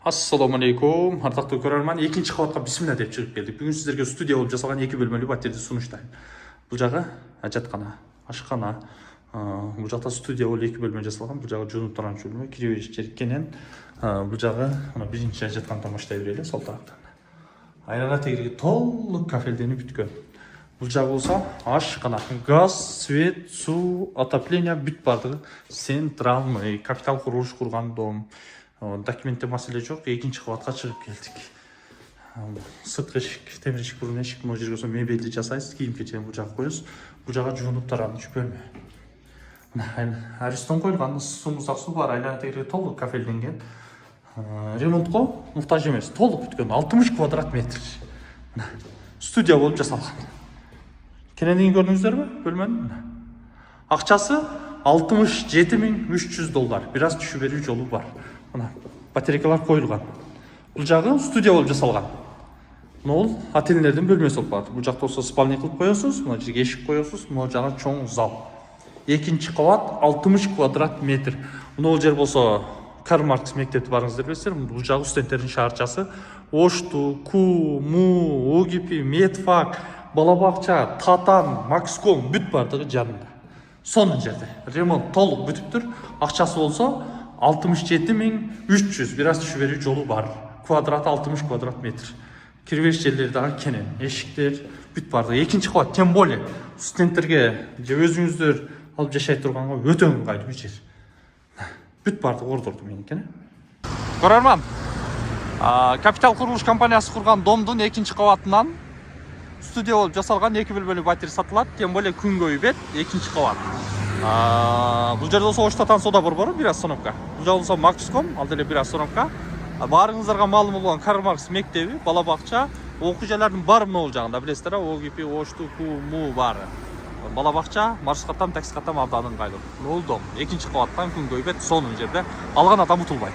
Assalamu alaikum, ардактуу көрөрман. Экинчи кабатка бисмилла деп чыгып келдик. Бүгүн сиздерге студия болуп жасалган 2 бөлмөлүү батирди сунуштайм. Бул жагы жаткана, ашкана. Бул жакта студия болуп 2 бөлмө жасалган. Бул жагы жуунуп турган бөлмө, кире бериш кенен. Бул жагы мына биринчи жатканды баштай берели, сол тараптан. Айнала тегиги толук кафелденип бүткөн. Бул жагы болсо ашкана, газ, свет, суу, отопление бүт бардыгы централный, капитал курулуш курган дом. Документте маселе жок, экинчи кабатка чыгып келдик. Сырткы эшик, темир эшик, бурун эшик, могу жерге мебелди жасайсыз, кийим кечени бул жака коесуз. Бул жага жуунуп турган 3 бөлмө. Аристон коюлган, суумуздак суу бар, айлана тегири толук кафелденген. Ремонтко муктаж эмес, толук бүткөн, 60 квадрат метр. Студия болуп жасалган. Кенендигин көрдүңүздөрбү бөлмөнүн? Акчасы $67.300. Бир аз түшүп берүү жолу бар. Мына батарейкалар коюлган. Бул жагы студия болуп жасалган. Мына отельдердин бөлмөсү болуп калат. Бул жакта болсо спальня кылып коесуз, мына жерге эшик коесуз, мына жагы чоң зал. Экинчи кабат 60 квадрат метр. Мына жер болсо Карл Маркс мектепти барыңыздар билесиздер. Бул жагы студенттердин шаарчасы. Ошту, КУ, МУ, ОГИП, медфак, бала бакча, Татан, Макском бүт бардыгы жанында. Сонун жерде. Ремонт толук бүтүптүр. Акчасы болсо 67.300. Бир аз түшүп берүү жолу бар. Квадрат 60 квадрат метр. Кирбеш жерлери дагы кенен. Эшиктер бүт бардыгы. Экинчи кабат, тем более студенттерге же өзүңүздөр алып жашай турганга өтө ыңгайлуу жер. Бүт бардыгы ордорду меникени. Көрөрман. Капитал курулуш компаниясы курган домдун экинчи кабатынан студия болуп жасалган 2 бөлмөлүү батир сатылат. Тем более күнгөй бет, экинчи кабат. Бул жерде болсо Оштатан сода борбору бир остановка. Бул жагы болсо Макском, ал деле бир остановка. Баарыңыздарга маалым болгон Карл Маркс мектеби, бала бакча, окуу жайлардын баары могул жагында билесиздер, ОГИП, Ошту, КУ, МУ баары. Бала бакча, маршрут каттам, такси каттам абдан ыңгайлуу. Бул дом экинчи кабаттан күнгөй бет, сонун жерде. Алган адам утулбайт.